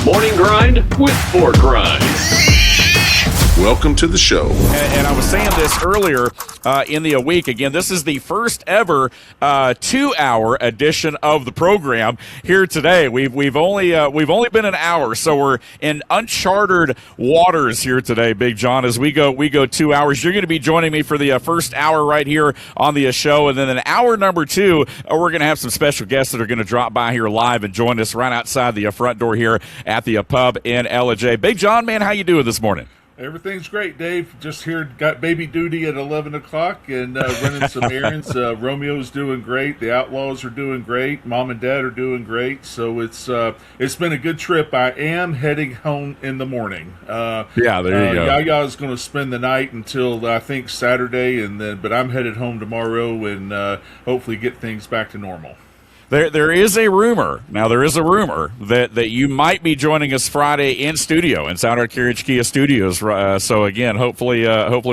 Morning Grind with Pork Rind. Welcome to the show. And I was saying this earlier in the week. Again, this is the first ever 2-hour edition of the program here today. We've only been an hour, so we're in uncharted waters here today, Big John. As we go 2 hours. You're going to be joining me for the first hour right here on the show, and then in hour number 2, we're going to have some special guests that are going to drop by here live and join us right outside the front door here at the pub in Ellijay. Big John, man, how you doing this morning? Everything's great, Dave. Just here, got baby duty at 11 o'clock and running some errands. Romeo's doing great. The Outlaws are doing great. Mom and Dad are doing great. So it's been a good trip. I am heading home in the morning. There you go. Yaya's going to spend the night until, I think, Saturday, but I'm headed home tomorrow and hopefully get things back to normal. There is a rumor that you might be joining us Friday in studio in South Carriage Kia Studios. So again, hopefully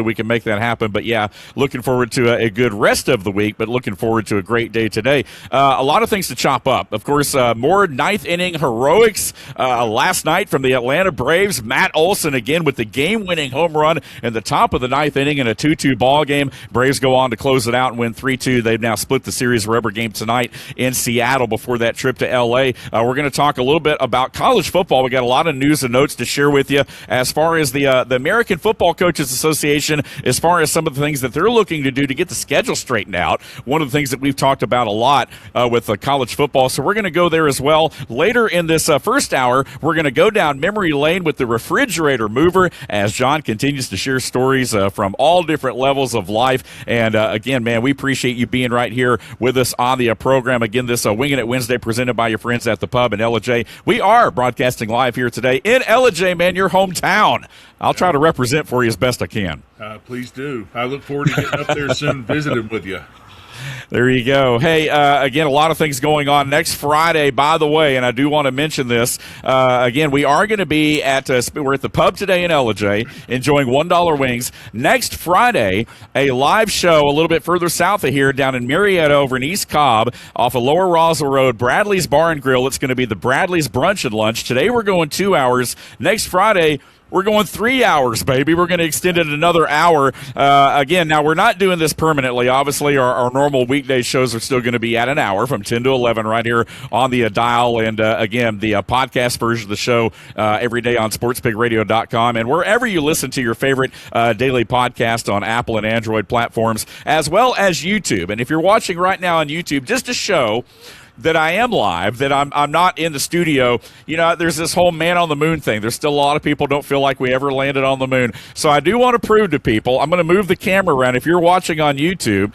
we can make that happen. But yeah, looking forward to a good rest of the week. But looking forward to a great day today. A lot of things to chop up. Of course, more ninth inning heroics last night from the Atlanta Braves. Matt Olson again with the game-winning home run in the top of the ninth inning in a 2-2 ball game. Braves go on to close it out and win 3-2. They've now split the series rubber game tonight in Seattle before that trip to L.A. We're going to talk a little bit about college football. We got a lot of news and notes to share with you as far as the American Football Coaches Association, as far as some of the things that they're looking to do to get the schedule straightened out. One of the things that we've talked about a lot with college football. So we're going to go there as well. Later in this first hour, we're going to go down memory lane with the refrigerator mover as John continues to share stories from all different levels of life. And again, man, we appreciate you being right here with us on the program. Again, this Winging It Wednesday presented by your friends at the pub in Ellijay. We are broadcasting live here today in Ellijay, man, your hometown. I'll try to represent for you as best I can. Please do. I look forward to getting up there soon and visiting with you. There you go. Hey, again, a lot of things going on next Friday, by the way, and I do want to mention this. Again, we are going to be we're at the pub today in Ellijay enjoying $1 wings. Next Friday, a live show a little bit further south of here down in Marietta over in East Cobb off of Lower Roswell Road, Bradley's Bar and Grill. It's going to be the Bradley's Brunch and Lunch. Today we're going 2 hours. Next Friday, we're going 3 hours, baby. We're going to extend it another hour. Again, now we're not doing this permanently. Obviously, our normal weekday shows are still going to be at an hour from 10 to 11 right here on the dial. And again, the podcast version of the show every day on sportspigradio.com and wherever you listen to your favorite daily podcast on Apple and Android platforms, as well as YouTube. And if you're watching right now on YouTube, just to show that I am live, that I'm not in the studio. You know, there's this whole man on the moon thing. There's still a lot of people don't feel like we ever landed on the moon. So I do want to prove to people, I'm going to move the camera around. If you're watching on YouTube,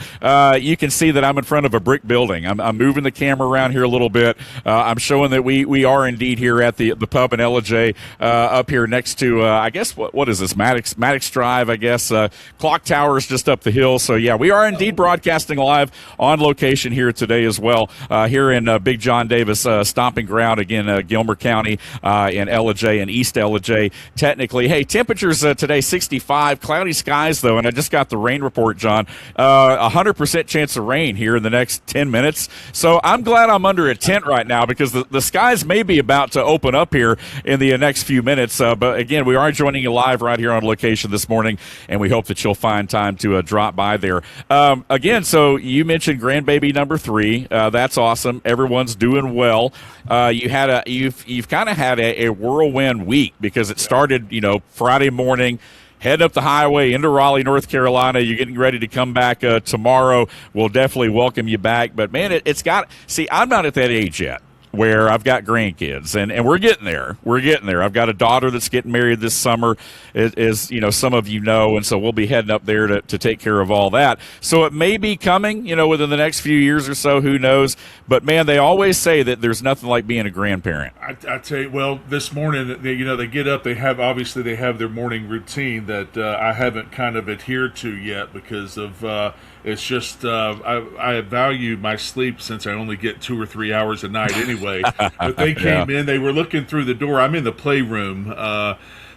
you can see that I'm in front of a brick building. I'm moving the camera around here a little bit. I'm showing that we are indeed here at the pub in Ellijay, up here next to, I guess, what is this, Maddox Drive, I guess. Clock Tower is just up the hill. So, yeah, we are indeed broadcasting live on location here today as well, here in Big John Davis stomping ground, again, Gilmer County in Ellijay and East Ellijay. Technically, hey, temperatures today 65, cloudy skies though, and I just got the rain report, John. 100% chance of rain here in the next 10 minutes. So I'm glad I'm under a tent right now because the skies may be about to open up here in the next few minutes. But again, we are joining you live right here on location this morning, and we hope that you'll find time to drop by there. Again, so you mentioned grandbaby number 3. That's awesome. Everyone's doing well. You've kind of had a whirlwind week because it started, Friday morning, heading up the highway into Raleigh, North Carolina. You're getting ready to come back tomorrow. We'll definitely welcome you back. But, man, I'm not at that age yet where I've got grandkids, and we're getting there. We're getting there. I've got a daughter that's getting married this summer, as some of you know, and so we'll be heading up there to take care of all that. So it may be coming, within the next few years or so, who knows. But, man, they always say that there's nothing like being a grandparent. I tell you, well, this morning, they get up, they have their morning routine that I haven't kind of adhered to yet because of it's just I value my sleep since I only get 2 or 3 hours a night anyway. But they came in, they were looking through the door. I'm in the playroom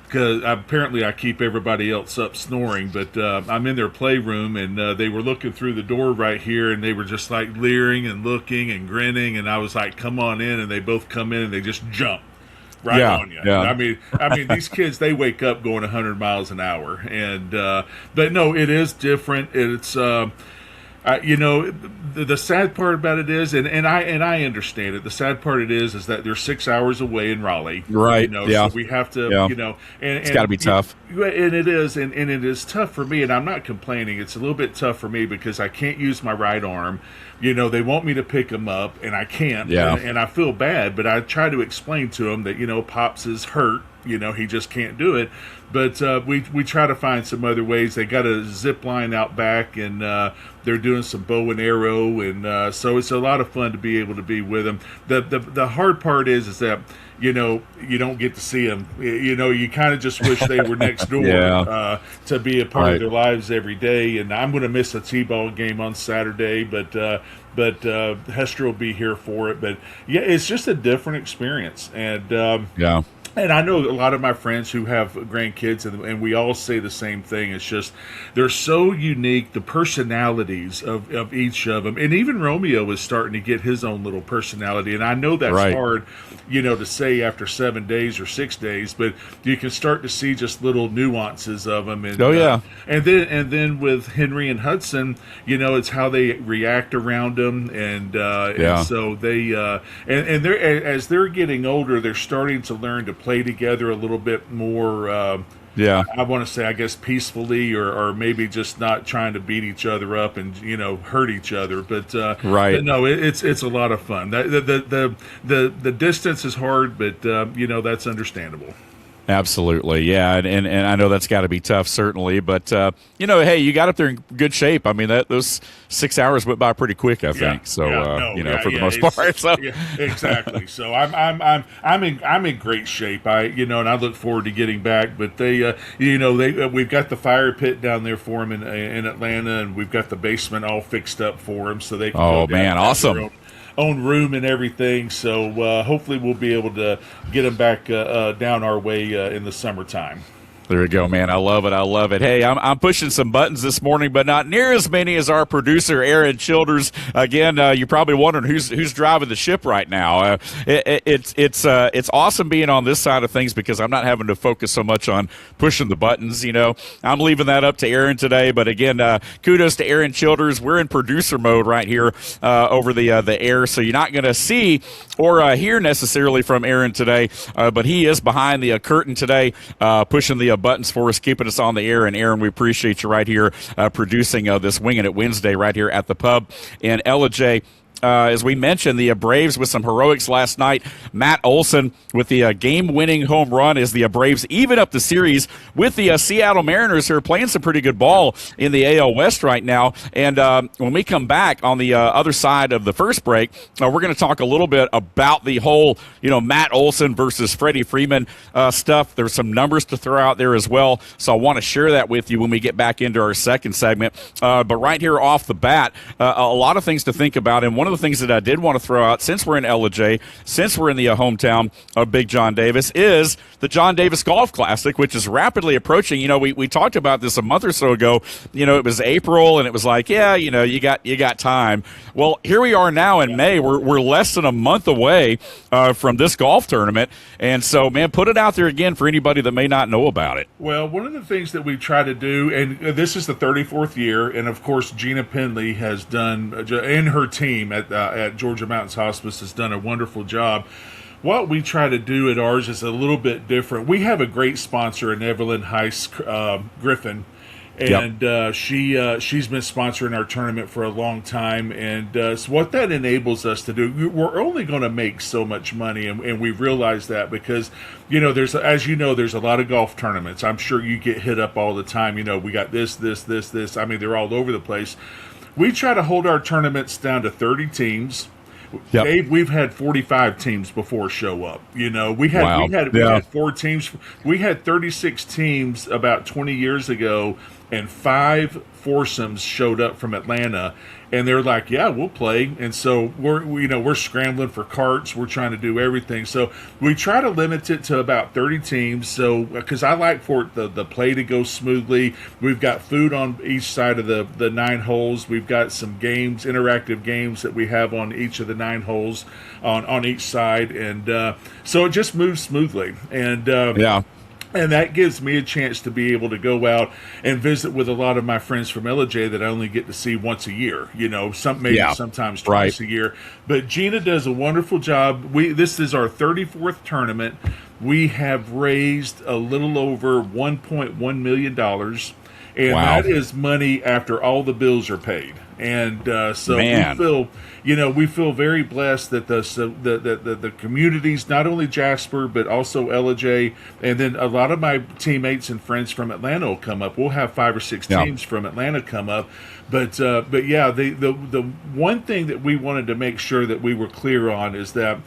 because apparently I keep everybody else up snoring, but I'm in their playroom, and they were looking through the door right here, and they were just like leering and looking and grinning, and I was like, come on in, and they both come in and they just jump. right Yeah, on you. yeah. I mean, these kids, they wake up going 100 miles an hour, and but no, it is different. It's the sad part about it is, and I understand it. The sad part it is that they're 6 hours away in Raleigh, Right. Yeah. So we have to, Yeah. and It's got to be tough. And it is, and it is tough for me, and I'm not complaining. It's a little bit tough for me because I can't use my right arm. They want me to pick them up, and I can't. Yeah. And I feel bad, but I try to explain to them that Pops is hurt. He just can't do it. But we try to find some other ways. They got a zip line out back, and they're doing some bow and arrow, and so it's a lot of fun to be able to be with them. The hard part is that you don't get to see them. You kind of just wish they were next door Yeah. to be a part Right. of their lives every day. And I'm going to miss a T-ball game on Saturday, but Hester will be here for it. But yeah, it's just a different experience, and Yeah. and I know a lot of my friends who have grandkids, and we all say the same thing. It's just they're so unique, the personalities of each of them. And even Romeo is starting to get his own little personality. And I know that's Right. hard, to say after 7 days or 6 days, but you can start to see just little nuances of them. And, Oh, yeah. and then with Henry and Hudson, it's how they react around them. And so they, and they're, as they're getting older, they're starting to learn to play together a little bit more Yeah. I want to say, I guess, peacefully, or maybe just not trying to beat each other up and hurt each other. But Right. but no, it's a lot of fun. The distance is hard, but that's understandable. Absolutely, yeah, and I know that's got to be tough, certainly. But hey, you got up there in good shape. I mean, those 6 hours went by pretty quick, I think. So, for the most part. So yeah, exactly. So I'm in great shape. And I look forward to getting back. But we've got the fire pit down there for them in Atlanta, and we've got the basement all fixed up for them, so they can go down and have awesome. their own room and everything. So hopefully we'll be able to get them back down our way in the summertime. There you go, man. I love it. I love it. Hey, I'm pushing some buttons this morning, but not near as many as our producer, Aaron Childers. Again, you're probably wondering who's driving the ship right now. It's awesome being on this side of things because I'm not having to focus so much on pushing the buttons. I'm leaving that up to Aaron today. But again, kudos to Aaron Childers. We're in producer mode right here over the air, so you're not going to see or hear necessarily from Aaron today. But he is behind the curtain today, pushing the buttons for us, keeping us on the air. And Aaron, we appreciate you right here producing this Winging It Wednesday right here at the pub in Ellijay. As we mentioned, the Braves with some heroics last night. Matt Olson with the game-winning home run as the Braves even up the series with the Seattle Mariners, who are playing some pretty good ball in the AL West right now. And when we come back on the other side of the first break, we're going to talk a little bit about the whole, Matt Olson versus Freddie Freeman stuff. There's some numbers to throw out there as well, so I want to share that with you when we get back into our second segment. But right here off the bat, a lot of things to think about, and one of the things that I did want to throw out, since we're in Ellijay, since we're in the hometown of Big John Davis, is the John Davis Golf Classic, which is rapidly approaching. We talked about this a month or so ago. It was April, and it was like, you got time. Well, here we are now in May. We're less than a month away from this golf tournament, and so, man, put it out there again for anybody that may not know about it. Well, one of the things that we try to do, and this is the 34th year, and of course Gina Penley has done, and her team at Georgia Mountains Hospice has done a wonderful job. What we try to do at ours is a little bit different. We have a great sponsor in Evelyn Heiss Griffin, and she's been sponsoring our tournament for a long time. And so what that enables us to do, we're only going to make so much money, and we realize that because there's a lot of golf tournaments. I'm sure you get hit up all the time. We got this. I mean, they're all over the place. We try to hold our tournaments down to 30 teams. Yep. Dave, we've had 45 teams before show up. We had 4 teams. We had 36 teams about 20 years ago and 5 foursomes showed up from Atlanta, and they're like, "Yeah, we'll play." And so we're scrambling for carts. We're trying to do everything. So we try to limit it to about 30 teams. So because I like for the play to go smoothly, we've got food on each side of the 9 holes. We've got some games, interactive games that we have on each of the 9 holes on each side, and so it just moves smoothly. And And that gives me a chance to be able to go out and visit with a lot of my friends from Ellijay that I only get to see once a year, sometimes twice a year. But Gina does a wonderful job. This is our 34th tournament. We have raised a little over $1.1 million, and that is money after all the bills are paid. And so we feel very blessed that the communities, not only Jasper but also Ellijay, and then a lot of my teammates and friends from Atlanta will come up. We'll have 5 or 6 teams from Atlanta come up, but yeah, the one thing that we wanted to make sure that we were clear on is that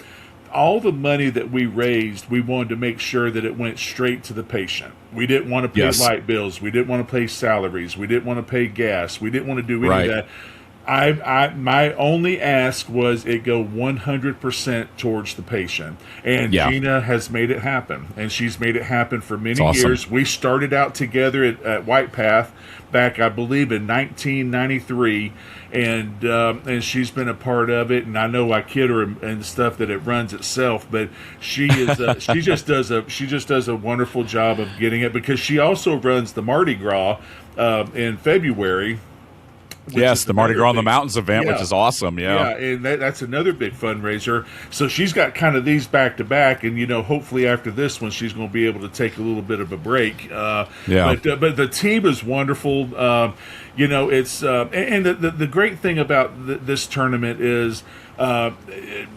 all the money that we raised, we wanted to make sure that it went straight to the patient. We didn't want to pay light bills. We didn't want to pay salaries. We didn't want to pay gas. We didn't want to do any of that. My only ask was it go 100% towards the patient, and Gina has made it happen, and she's made it happen for many years. We started out together at White Path back, I believe, in 1993, and she's been a part of it. And I know I kid her and stuff that it runs itself, but she is she just does a wonderful job of getting it, because she also runs the Mardi Gras in February. Yes, the Mardi Gras on the Mountains event, which is awesome. Yeah, and that's another big fundraiser. So she's got kind of these back to back, and hopefully after this one, she's going to be able to take a little bit of a break. But the team is wonderful. It's and the great thing about this tournament is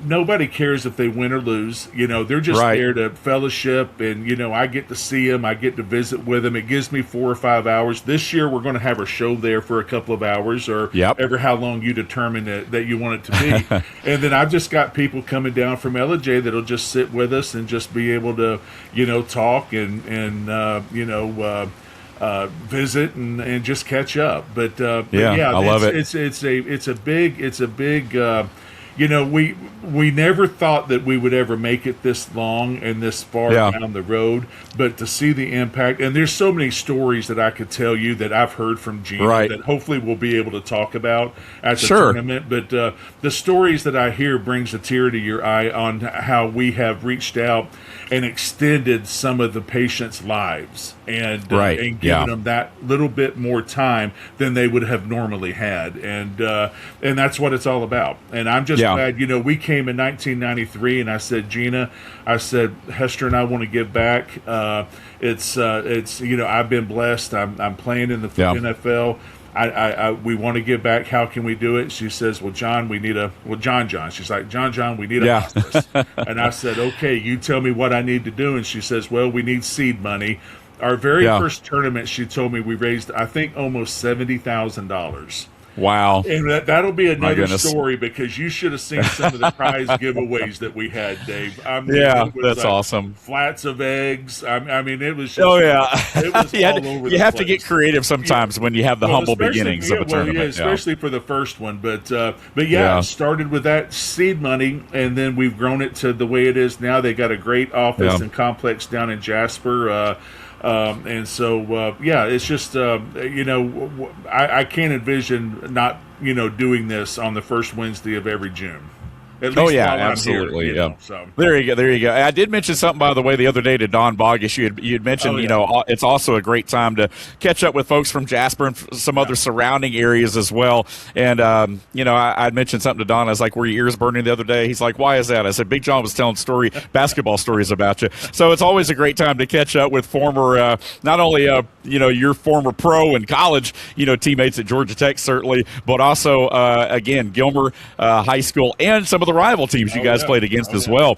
nobody cares if they win or lose. They're just there to fellowship, and I get to see them. I get to visit with them. It gives me 4 or 5 hours. This year we're going to have a show there for a couple of hours, or ever how long you determine that you want it to be. And then I've just got people coming down from Ellijay that'll just sit with us and just be able to talk and visit and just catch up. But I love it. It's a big. We never thought that we would ever make it this long and this far down the road, but to see the impact, and there's so many stories that I could tell you that I've heard from Gina that hopefully we'll be able to talk about at the tournament. But the stories that I hear brings a tear to your eye on how we have reached out and extended some of the patients' lives and given them that little bit more time than they would have normally had, and that's what it's all about. And I'm just glad, we came in 1993, and I said, Gina, Hester and I want to give back. It's I've been blessed. I'm playing in the NFL. We want to give back. How can we do it? She says, John, we need John. She's like, John, we need a hospice. And I said, okay, you tell me what I need to do. And she says, well, we need seed money. Our very first tournament, she told me we raised, I think, almost $70,000. Wow. And that'll be another story, because you should have seen some of the prize giveaways that we had, Dave. That's awesome. Flats of eggs. It was just, it was all over you have to get creative sometimes when you have the humble beginnings of a tournament. Especially for the first one. But it started with that seed money, and then we've grown it to the way it is now. They got a great office and complex down in Jasper. And so, it's just, I can't envision not, doing this on the first Wednesday of every June. Absolutely. So. There you go. I did mention something, by the way, the other day to Don Boggish. You had mentioned, it's also a great time to catch up with folks from Jasper and some other surrounding areas as well. And, I'd mentioned something to Don. I was like, were your ears burning the other day? He's like, why is that? I said, Big John was telling basketball stories about you. So it's always a great time to catch up with former, not only, your former pro and college, teammates at Georgia Tech, certainly, but also, again, Gilmer High School and some of of the rival teams you guys played against as well.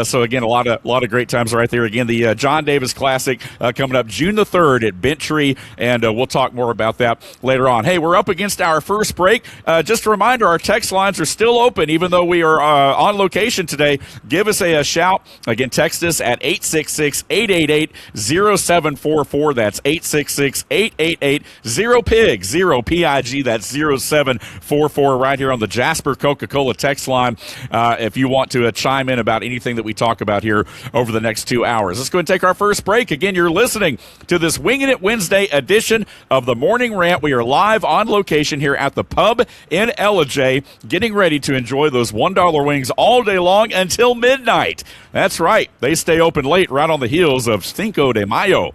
So again, a lot of great times right there. Again, the John Davis Classic coming up June the 3rd at Bent Tree, and we'll talk more about that later on. Hey, we're up against our first break. Just a reminder, our text lines are still open, even though we are on location today. Give us a shout. Again, text us at 866-888-0744. That's 866-888-0PIG, 0PIG. That's 0744 right here on the Jasper Coca-Cola text line if you want to chime in about anything that we talk about here over the next 2 hours. Let's go and take our first break. Again, you're listening to this Winging It Wednesday edition of the Morning Rant. We are live on location here at the pub in Ellijay, getting ready to enjoy those $1 wings all day long until midnight. That's right. They stay open late right on the heels of Cinco de Mayo,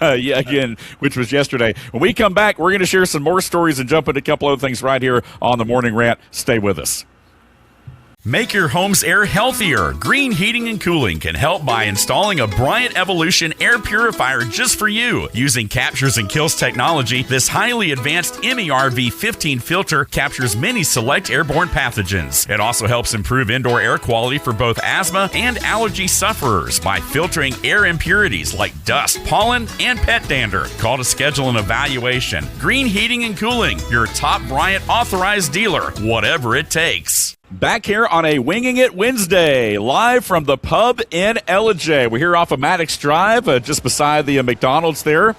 again, which was yesterday. When we come back, we're going to share some more stories and jump into a couple other things right here on the Morning Rant. Stay with us. Make your home's air healthier. Green Heating and Cooling can help by installing a Bryant Evolution air purifier just for you. Using Captures and Kills technology, this highly advanced MERV15 filter captures many select airborne pathogens. It also helps improve indoor air quality for both asthma and allergy sufferers by filtering air impurities like dust, pollen, and pet dander. Call to schedule an evaluation. Green Heating and Cooling, your top Bryant authorized dealer, whatever it takes. Back here on a Winging It Wednesday, live from the pub in Ellijay. We're here off of Maddox Drive, just beside the McDonald's there.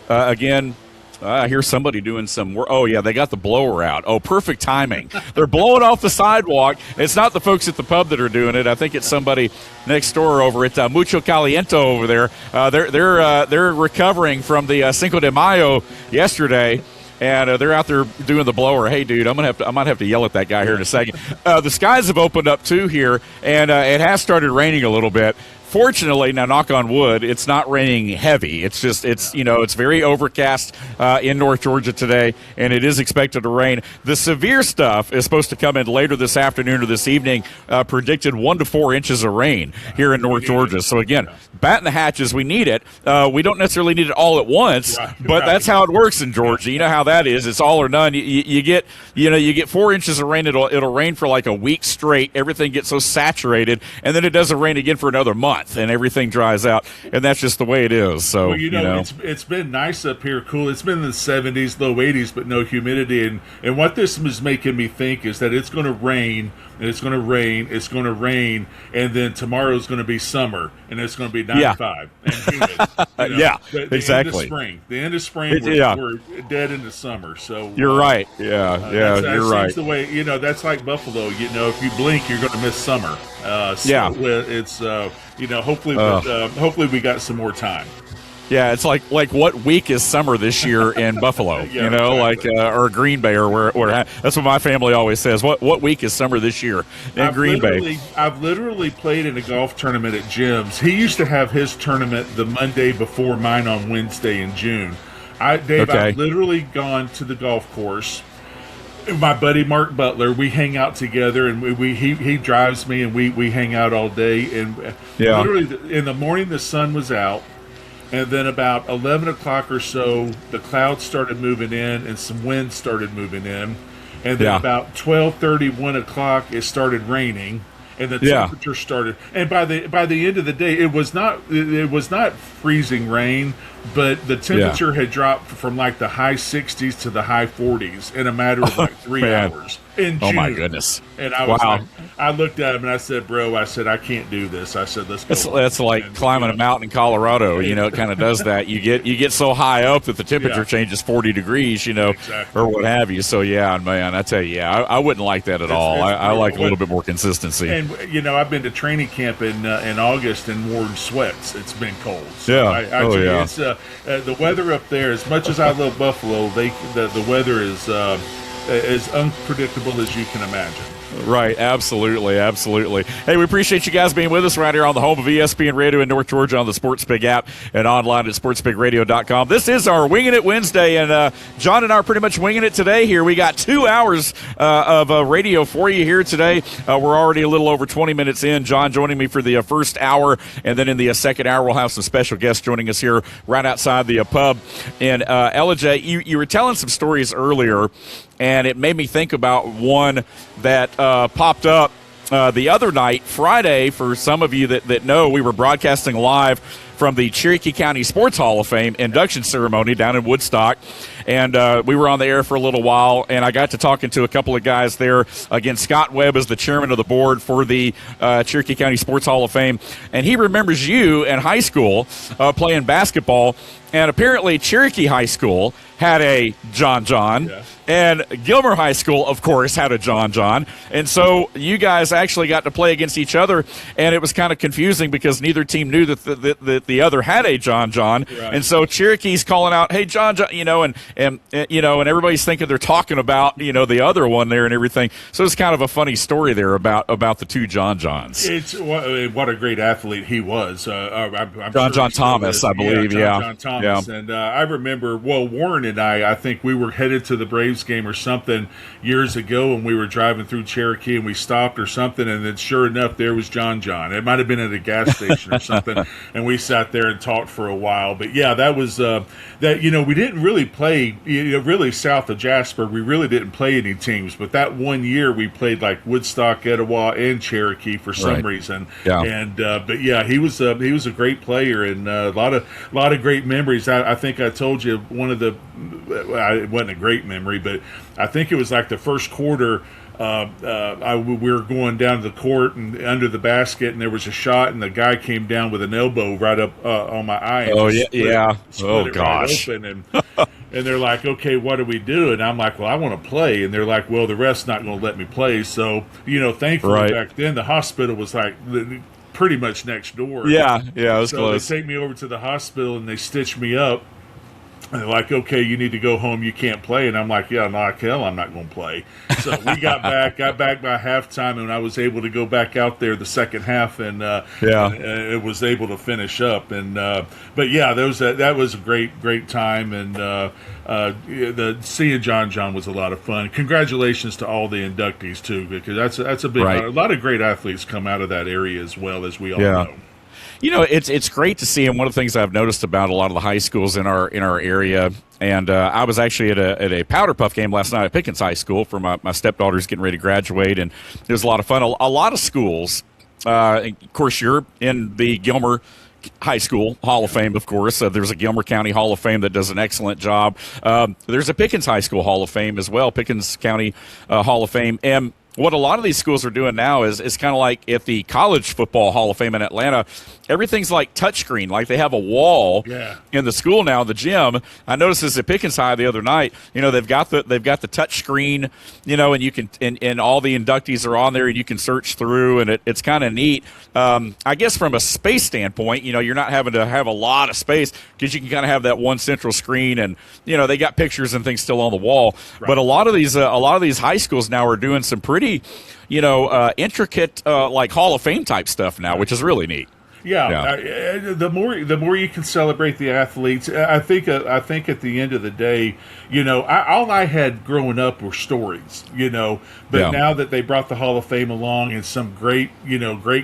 Again, I hear somebody doing some work. Oh, yeah, they got the blower out. Oh, perfect timing. They're blowing off the sidewalk. It's not the folks at the pub that are doing it. I think it's somebody next door over at Mucho Caliente over there. They're recovering from the Cinco de Mayo yesterday. And they're out there doing the blower. Hey, dude, I might have to yell at that guy here in a second. The skies have opened up too here, and it has started raining a little bit. Fortunately, now knock on wood, it's not raining heavy. It's just it's very overcast in North Georgia today, and it is expected to rain. The severe stuff is supposed to come in later this afternoon or this evening. Predicted 1 to 4 inches of rain here in North Georgia. So again, batten the hatches. We need it. We don't necessarily need it all at once, but that's how it works in Georgia. You know how that is. It's all or none. You get 4 inches of rain. It'll rain for like a week straight. Everything gets so saturated, and then it doesn't rain again for another month. And everything dries out, and that's just the way it is. So, well, it's been nice up here, cool. It's been in the 70s, low 80s, but no humidity. And what this is making me think is that it's going to rain, and it's going to rain, it's going to rain, and then tomorrow's going to be summer, and it's going to be 95 and humid. Exactly. The end of spring, we're dead into summer. So you're right. You're right. The way that's like Buffalo. If you blink, you're going to miss summer. It's hopefully we got some more time. Yeah, it's like what week is summer this year in Buffalo? Exactly. Or Green Bay, or where that's what my family always says. What week is summer this year in Green Bay? I've literally played in a golf tournament at Jim's. He used to have his tournament the Monday before mine on Wednesday in June. I've literally gone to the golf course. My buddy Mark Butler, we hang out together, and he drives me, and we hang out all day. And literally in the morning, the sun was out. And then about 11 o'clock or so, the clouds started moving in and some wind started moving in. And then about 12:30, 1 o'clock, it started raining. And the temperature started. And by the end of the day, it was not freezing rain, but the temperature had dropped from like the high 60s to the high 40s in a matter of like 3 hours. In June. Oh my goodness! And I was I looked at him and I said, "Bro, I can't do this." I said, "Let's go." That's like climbing a mountain in Colorado. It kind of does that. You get so high up that the temperature changes 40 degrees. Exactly. Or what have you. So man, I tell you, I wouldn't like that at all. I like a little bit more consistency. And I've been to training camp in August and worn sweats. It's been cold. So it's the weather up there. As much as I love Buffalo, the weather is as unpredictable as you can imagine. Right, absolutely. Hey, we appreciate you guys being with us right here on the home of ESPN Radio in North Georgia on the SportsPig app and online at sportspigradio.com. This is our Winging It Wednesday, and John and I are pretty much winging it today here. We got 2 hours of radio for you here today. We're already a little over 20 minutes in. John joining me for the first hour, and then in the second hour we'll have some special guests joining us here right outside the pub in Ellijay. You were telling some stories earlier, and it made me think about one that popped up the other night, Friday, for some of you that know, we were broadcasting live from the Cherokee County Sports Hall of Fame induction ceremony down in Woodstock. And we were on the air for a little while, and I got to talking to a couple of guys there. Again, Scott Webb is the chairman of the board for the Cherokee County Sports Hall of Fame, and he remembers you in high school playing basketball. And apparently Cherokee High School had a John, and Gilmer High School, of course, had a John. And so you guys actually got to play against each other, and it was kind of confusing because neither team knew that the other had a John. Right. And so Cherokee's calling out, "Hey, John," and everybody's thinking they're talking about, the other one there and everything. So it's kind of a funny story there about the two Johns. It's what a great athlete he was. John Thomas, I believe. John Thomas. Yeah. And I remember, Warren and I think we were headed to the Braves game or something years ago, and we were driving through Cherokee, and we stopped or something, and then sure enough, there was John. It might have been at a gas station or something, and we sat there and talked for a while. But yeah, that was we didn't really play really south of Jasper. We really didn't play any teams, but that one year we played like Woodstock, Etowah, and Cherokee for some reason. Yeah. And but yeah, he was a great player, and a lot of great memories. I think I told you it wasn't a great memory, but I think it was like the first quarter. We were going down to the court and under the basket, and there was a shot, and the guy came down with an elbow right up on my eye. And split it gosh! Right open, and they're like, "Okay, what do we do?" And I'm like, "Well, I want to play." And they're like, "Well, the ref's not going to let me play." So thankfully back then the hospital was like pretty much next door. Yeah, it was close. They take me over to the hospital and they stitch me up. And they're like, "Okay, you need to go home. You can't play." And I'm like, "Yeah, like hell, I'm not going to play." So we got back by halftime, and I was able to go back out there the second half, and it was able to finish up. And but yeah, that was a great time, and the seeing John was a lot of fun. Congratulations to all the inductees too, because that's a big a lot of great athletes come out of that area as well, as we all know. It's great to see, and one of the things I've noticed about a lot of the high schools in our area, and I was actually at a Powder Puff game last night at Pickens High School for my stepdaughter's getting ready to graduate, and it was a lot of fun. A lot of schools, of course, you're in the Gilmer High School Hall of Fame, of course. There's a Gilmer County Hall of Fame that does an excellent job. There's a Pickens High School Hall of Fame as well, Pickens County Hall of Fame, and what a lot of these schools are doing now is kind of like at the College Football Hall of Fame in Atlanta, everything's like touchscreen. Like they have a wall in the school now, the gym. I noticed this at Pickens High the other night. They've got the touch screen, and you can and all the inductees are on there, and you can search through, and it's kind of neat. I guess from a space standpoint, you're not having to have a lot of space because you can kind of have that one central screen, and they got pictures and things still on the wall. Right. But a lot of these high schools now are doing some pretty intricate like Hall of Fame type stuff now, which is really neat. Yeah. The more you can celebrate the athletes, I think at the end of the day, all I had growing up were stories, but now that they brought the Hall of Fame along and some great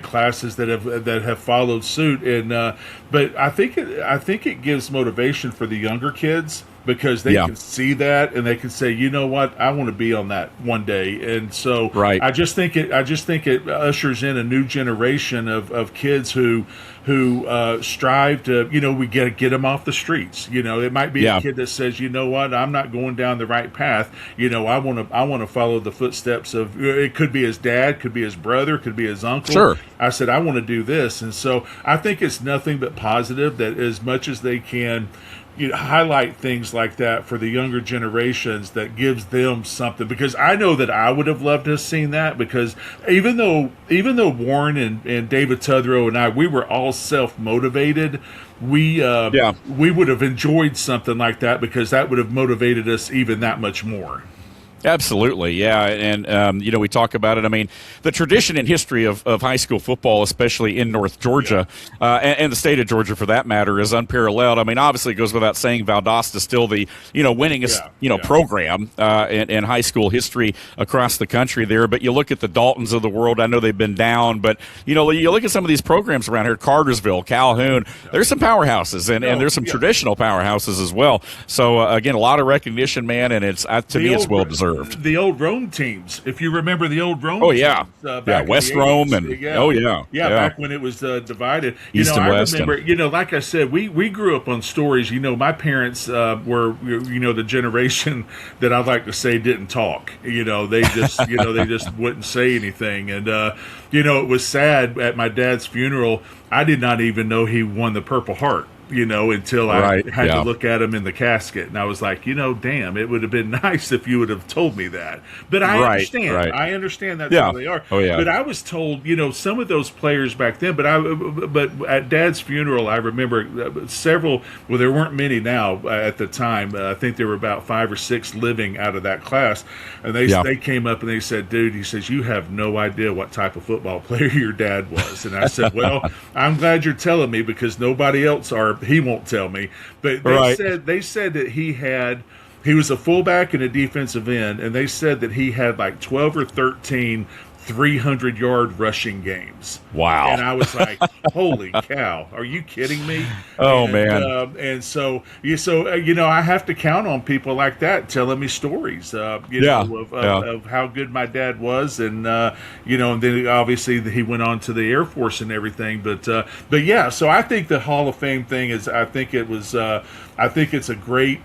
classes that have followed suit, and but I think it gives motivation for the younger kids, because they can see that and they can say, you know what, I want to be on that one day. And so I just think it ushers in a new generation of kids who strive to, we get them off the streets. It might be a kid that says, you know what, I'm not going down the right path. I want to follow the footsteps of, it could be his dad, could be his brother, could be his uncle. Sure. I said, I want to do this. And so I think it's nothing but positive that as much as they can, highlight things like that for the younger generations, that gives them something, because I know that I would have loved to have seen that, because even though Warren and David Tudrow and I, we were all self-motivated, we would have enjoyed something like that, because that would have motivated us even that much more. Absolutely, yeah, and we talk about it. I mean, the tradition and history of high school football, especially in North Georgia, and the state of Georgia for that matter, is unparalleled. I mean, obviously, it goes without saying, Valdosta is still the winningest program in high school history across the country there. But you look at the Daltons of the world. I know they've been down, but you look at some of these programs around here, Cartersville, Calhoun. There's some powerhouses, and there's some traditional powerhouses as well. So again, a lot of recognition, man, and it's to me, it's well deserved. deserved. The old Rome teams, if you remember the old Rome. Oh yeah, teams, yeah, West Rome and back when it was divided. East and West. I remember, like I said, we grew up on stories. My parents were the generation that I'd like to say didn't talk. They just they just wouldn't say anything, and it was sad at my dad's funeral. I did not even know he won the Purple Heart. Until I had to look at him in the casket. And I was like, damn, it would have been nice if you would have told me that. But I understand. Right. I understand that's how they are. Oh, yeah. But I was told, some of those players back then, but at Dad's funeral, I remember several, well, there weren't many now at the time. I think there were about 5 or 6 living out of that class. And they came up and they said, dude, he says, you have no idea what type of football player your dad was. And I said, well, I'm glad you're telling me because nobody else he won't tell me, but they said that he was a fullback and a defensive end, and they said that he had like 12 or 13 300-yard rushing games. Wow. And I was like, holy cow, are you kidding me? Oh, man. And so I have to count on people like that telling me stories, of how good my dad was. And, and then obviously he went on to the Air Force and everything. But yeah, so I think the Hall of Fame thing I think it's a great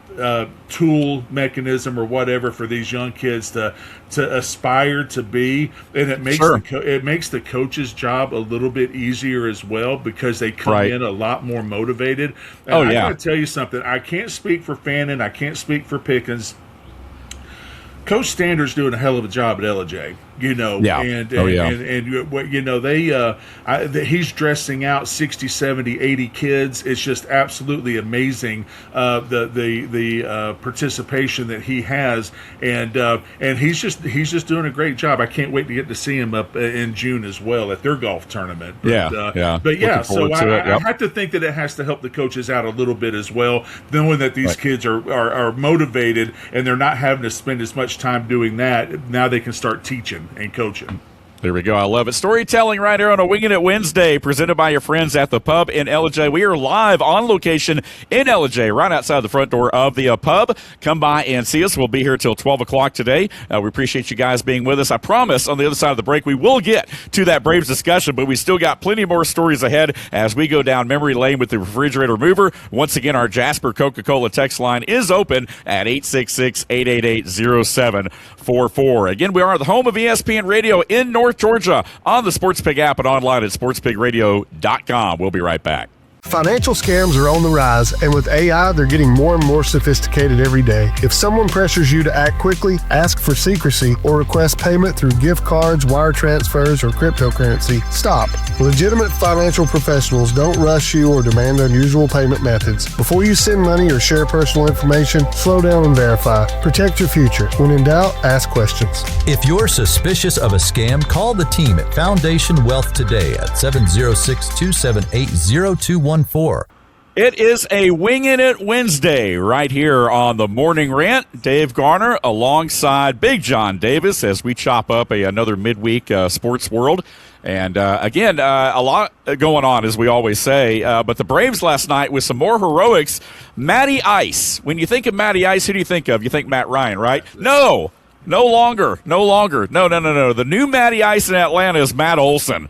tool mechanism or whatever for these young kids to aspire to be, and it makes the coach's job a little bit easier as well because they come in a lot more motivated. And I got to tell you something. I can't speak for Fannin. I can't speak for Pickens. Coach Stander's doing a hell of a job at Ellijay. He's dressing out 60, 70, 80 kids. It's just absolutely amazing the participation that he has, and he's just doing a great job. I can't wait to get to see him up in June as well at their golf tournament. So I have to think that it has to help the coaches out a little bit as well, knowing that these kids are motivated and they're not having to spend as much time doing that. Now they can start teaching and coaching. There we go. I love it. Storytelling right here on a Winging It Wednesday, presented by your friends at the pub in Ellijay. We are live on location in Ellijay, right outside the front door of the pub. Come by and see us. We'll be here till 12 o'clock today. We appreciate you guys being with us. I promise on the other side of the break, we will get to that Braves discussion, but we still got plenty more stories ahead as we go down memory lane with the refrigerator mover. Once again, our Jasper Coca-Cola text line is open at 866-888-0744. Again, we are the home of ESPN Radio in North Georgia on the SportsPig app and online at sportspigradio.com. We'll be right back. Financial scams are on the rise, and with AI, they're getting more and more sophisticated every day. If someone pressures you to act quickly, ask for secrecy, or request payment through gift cards, wire transfers, or cryptocurrency, stop. Legitimate financial professionals don't rush you or demand unusual payment methods. Before you send money or share personal information, slow down and verify. Protect your future. When in doubt, ask questions. If you're suspicious of a scam, call the team at Foundation Wealth today at 706-278-0214. It is a Winging It Wednesday right here on the Morning Rant. Dave Garner alongside Big John Davis as we chop up another midweek sports world. And again, a lot going on, as we always say. But the Braves last night with some more heroics. Matty Ice. When you think of Matty Ice, who do you think of? You think Matt Ryan, right? No longer. No. The new Matty Ice in Atlanta is Matt Olson.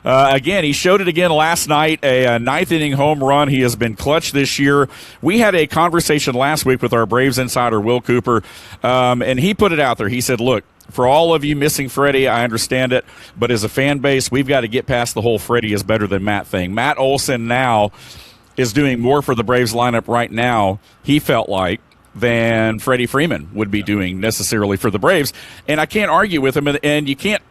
Again, he showed it again last night, a ninth-inning home run. He has been clutch this year. We had a conversation last week with our Braves insider, Will Cooper, and he put it out there. He said, look, for all of you missing Freddie, I understand it, but as a fan base, we've got to get past the whole Freddie is better than Matt thing. Matt Olson now is doing more for the Braves lineup right now, he felt like, than Freddie Freeman would be doing necessarily for the Braves. And I can't argue with him, and you can't.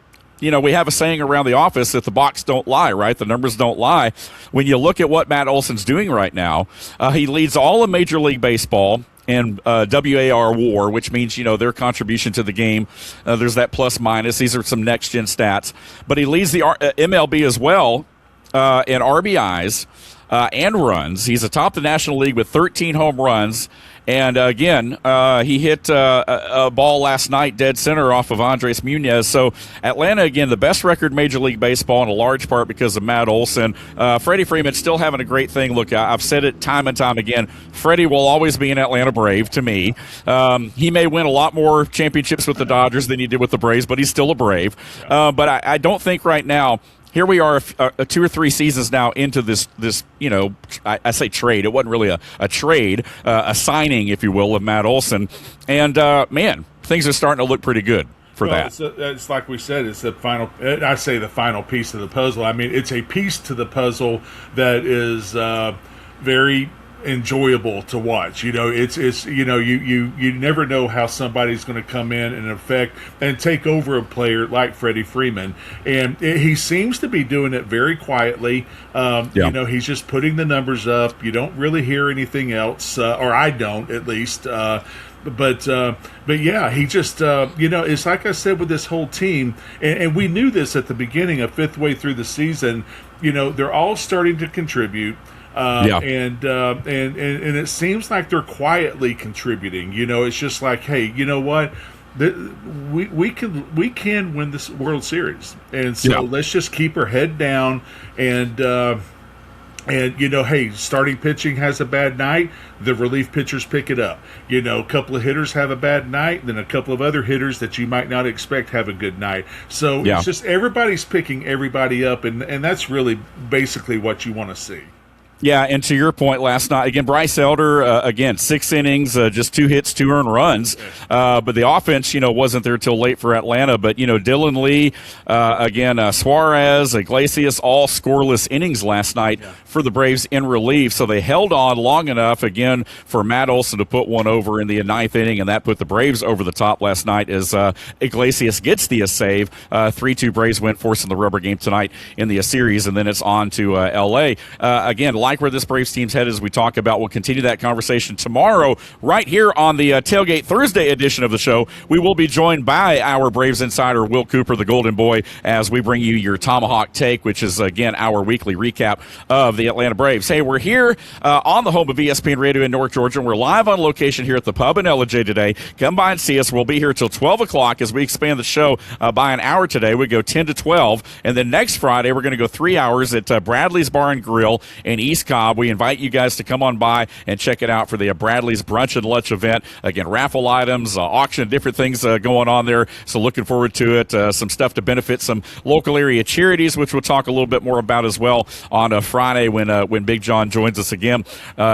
We have a saying around the office that the box don't lie, right? The numbers don't lie. When you look at what Matt Olson's doing right now, he leads all of Major League Baseball in WAR WAR, which means, their contribution to the game. There's that plus minus. These are some next-gen stats. But he leads the MLB as well in RBIs and runs. He's atop the National League with 13 home runs And again, he hit a ball last night dead center off of Andres Munoz. So Atlanta, again, the best record Major League Baseball in a large part because of Matt Olson. Freddie Freeman still having a great thing. Look, I've said it time and time again. Freddie will always be an Atlanta Brave to me. He may win a lot more championships with the Dodgers than he did with the Braves, but he's still a Brave. But I don't think right now, here we are 2 or 3 seasons now into this I say trade. It wasn't really a trade, a signing, if you will, of Matt Olson. And, man, things are starting to look pretty good for that. It's like we said, it's the final piece of the puzzle. I mean, it's a piece to the puzzle that is very enjoyable to watch. It's you never know how somebody's going to come in and affect and take over a player like Freddie Freeman, and he seems to be doing it very quietly. He's just putting the numbers up. You don't really hear anything else, or I don't, at least. But yeah, he just it's like I said with this whole team, and we knew this at the beginning, a fifth way through the season. They're all starting to contribute. And it seems like they're quietly contributing. It's just like, hey, you know what? We can win this World Series, and so let's just keep our head down and hey, starting pitching has a bad night, the relief pitchers pick it up. A couple of hitters have a bad night, then a couple of other hitters that you might not expect have a good night. So it's just everybody's picking everybody up, and that's really basically what you want to see. Yeah, and to your point last night, again, Bryce Elder, 6 innings, just 2 hits, 2 earned runs. But the offense, wasn't there till late for Atlanta. But, Dylan Lee, Suarez, Iglesias, all scoreless innings last night for the Braves in relief. So they held on long enough, again, for Matt Olson to put one over in the 9th inning, and that put the Braves over the top last night as Iglesias gets the save. 3-2 Braves win, forcing the rubber game tonight in the series, and then it's on to L.A. Again, like where this Braves team's headed as we talk about. We'll continue that conversation tomorrow right here on the Tailgate Thursday edition of the show. We will be joined by our Braves insider, Will Cooper, the Golden Boy, as we bring you your Tomahawk Take, which is, again, our weekly recap of the Atlanta Braves. Hey, we're here on the home of ESPN Radio in North Georgia, and we're live on location here at the pub in Ellijay today. Come by and see us. We'll be here till 12 o'clock as we expand the show by an hour today. We go 10 to 12, and then next Friday we're going to go 3 hours at Bradley's Bar and Grill in East Cobb. We invite you guys to come on by and check it out for the Bradley's Brunch and Lunch event. Again, raffle items, auction, different things going on there. So looking forward to it. Some stuff to benefit some local area charities, which we'll talk a little bit more about as well on Friday when Big John joins us again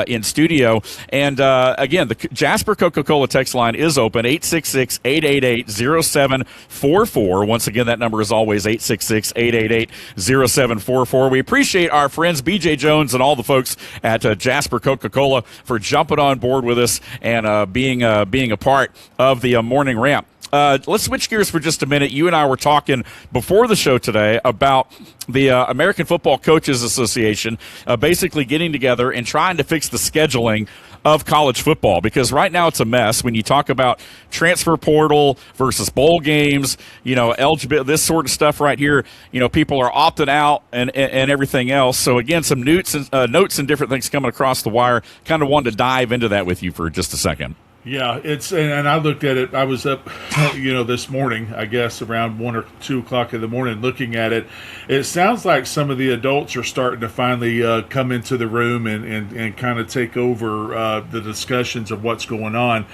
in studio. And again, the Jasper Coca-Cola text line is open, 866-888-0744. Once again, that number is always 866-888-0744. We appreciate our friends BJ Jones and all the folks at Jasper Coca-Cola for jumping on board with us and being a part of the morning ramp. Let's switch gears for just a minute. You and I were talking before the show today about the American Football Coaches Association basically getting together and trying to fix the scheduling of college football, because right now it's a mess when you talk about transfer portal versus bowl games, eligibility, this sort of stuff right here. People are opting out and everything else. So again, some notes and different things coming across the wire. Kind of wanted to dive into that with you for just a second. Yeah, and I looked at it. I was up, this morning, I guess around 1 or 2 o'clock in the morning, looking at it. It sounds like some of the adults are starting to finally come into the room and kind of take over the discussions of what's going on.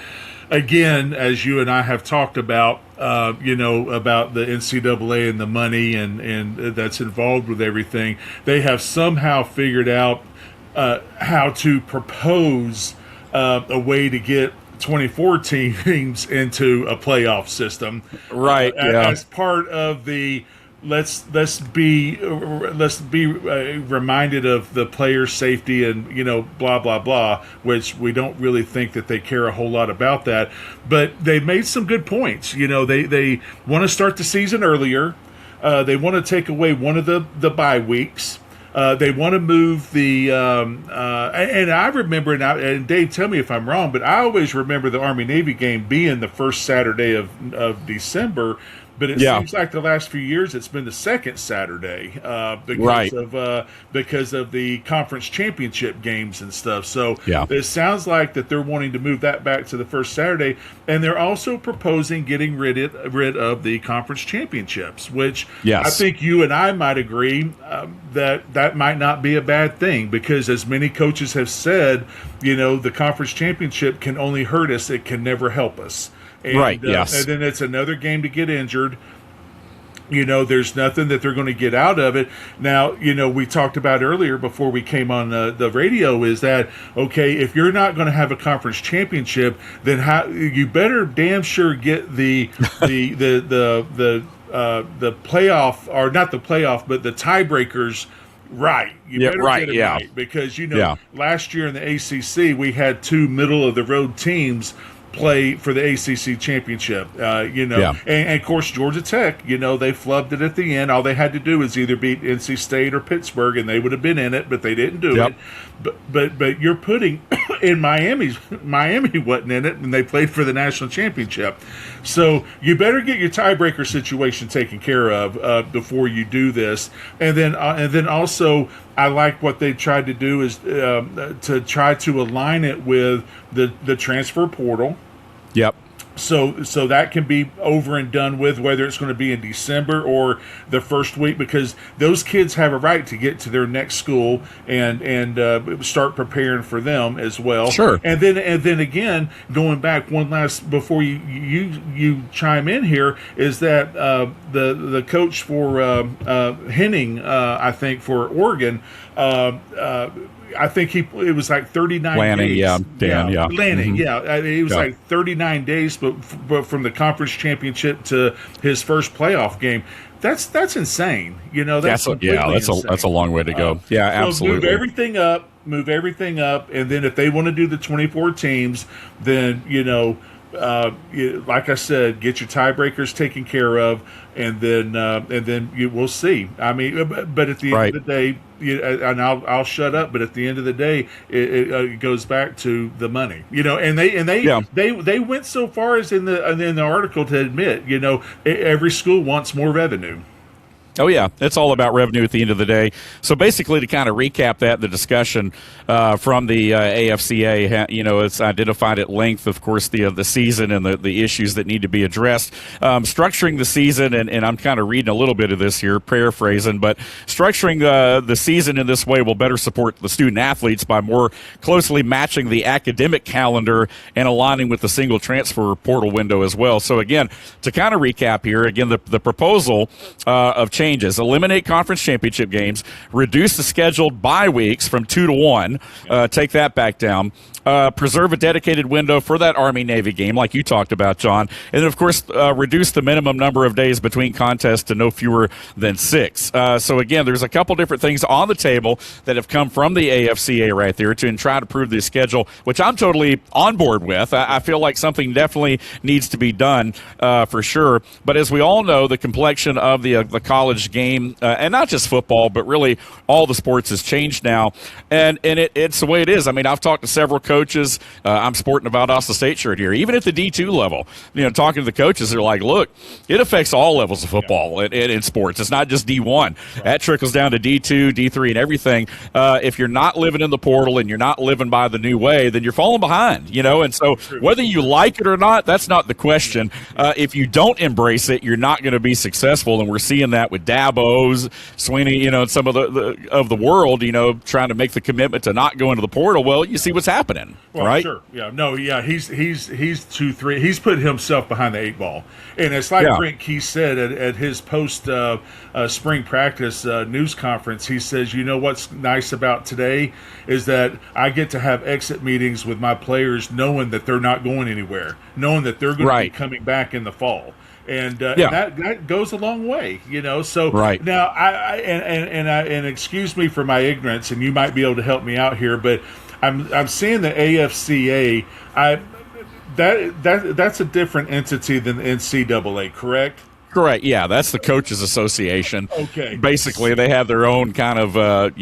Again, as you and I have talked about, about the NCAA and the money and that's involved with everything, they have somehow figured out how to propose a way to get 24 teams into a playoff system, right? As part of the let's be reminded of the player safety and blah blah blah, which we don't really think that they care a whole lot about that. But they made some good points. They want to start the season earlier. They want to take away one of the bye weeks. They want to move the and I remember, and Dave, tell me if I'm wrong, but I always remember the Army-Navy game being the first Saturday of December, but it seems like the last few years it's been the second Saturday because of the conference championship games and stuff. So it sounds like that they're wanting to move that back to the first Saturday, and they're also proposing getting rid of the conference championships, which I think you and I might agree that might not be a bad thing, because as many coaches have said, the conference championship can only hurt us; it can never help us. And, and then it's another game to get injured. There's nothing that they're going to get out of it. Now, we talked about earlier before we came on the radio is that, okay, if you're not going to have a conference championship, then you better damn sure get the playoff, or not the playoff, but the tiebreakers right. You better get it right, because last year in the ACC we had two middle of the road teams play for the ACC championship, and of course Georgia Tech, they flubbed it at the end. All they had to do was either beat NC State or Pittsburgh, and they would have been in it, but they didn't do it. But you're putting in Miami wasn't in it, and they played for the national championship. So you better get your tiebreaker situation taken care of before you do this. And then also, I like what they tried to do is to try to align it with the transfer portal. Yep. So that can be over and done with, whether it's going to be in December or the first week, because those kids have a right to get to their next school and start preparing for them as well. Sure. And then again, going back one last before you chime in here, is that the coach for Henning, I think for Oregon, I think it was like 39 Lanning, days. Lanning, it was like 39 days, but from the conference championship to his first playoff game. That's insane. That's a long way to go. Absolutely. Move everything up, and then if they want to do the 24 teams, then like I said, get your tiebreakers taken care of, and then you will see. I mean, but at the end of the day, and I'll shut up. But at the end of the day, it goes back to the money, And they went so far as in the article to admit, every school wants more revenue. Oh, yeah. It's all about revenue at the end of the day. So basically, to kind of recap the discussion from the AFCA, it's identified at length, of course, the season and the issues that need to be addressed. Structuring the season, and I'm kind of reading a little bit of this here, paraphrasing, but structuring the season in this way will better support the student athletes by more closely matching the academic calendar and aligning with the single transfer portal window as well. So, again, to kind of recap here, again, the proposal of changes: eliminate conference championship games, reduce the scheduled bye weeks from 2 to 1, take that back down, preserve a dedicated window for that Army-Navy game, like you talked about, John, and then, of course, reduce the minimum number of days between contests to no fewer than 6. So, again, there's a couple different things on the table that have come from the AFCA right there to try to improve the schedule, which I'm totally on board with. I feel like something definitely needs to be done for sure. But as we all know, the complexion of the college game, and not just football, but really all the sports has changed now, and it's the way it is. I mean, I've talked to several coaches. I'm sporting a Valdosta State shirt here. Even at the D2 level, talking to the coaches, they're like, look, it affects all levels of football in sports. It's not just D1. Right. That trickles down to D2, D3, and everything. If you're not living in the portal and you're not living by the new way, then you're falling behind, and so whether you like it or not, that's not the question. If you don't embrace it, you're not going to be successful, and we're seeing that with Dabo's, Sweeney, and some of the world, trying to make the commitment to not go into the portal. Well, you see what's happening, right? Sure. Yeah. No. Yeah. He's 2-3. He's put himself behind the 8 ball, and it's like Brent Key said at his post spring practice news conference. He says, what's nice about today is that I get to have exit meetings with my players, knowing that they're not going anywhere, knowing that they're going to be coming back in the fall. And that goes a long way, So now and excuse me for my ignorance, and you might be able to help me out here, but I'm seeing the AFCA. That's a different entity than the NCAA, correct? Correct. Yeah, that's the Coaches Association. Okay. Basically, they have their own kind of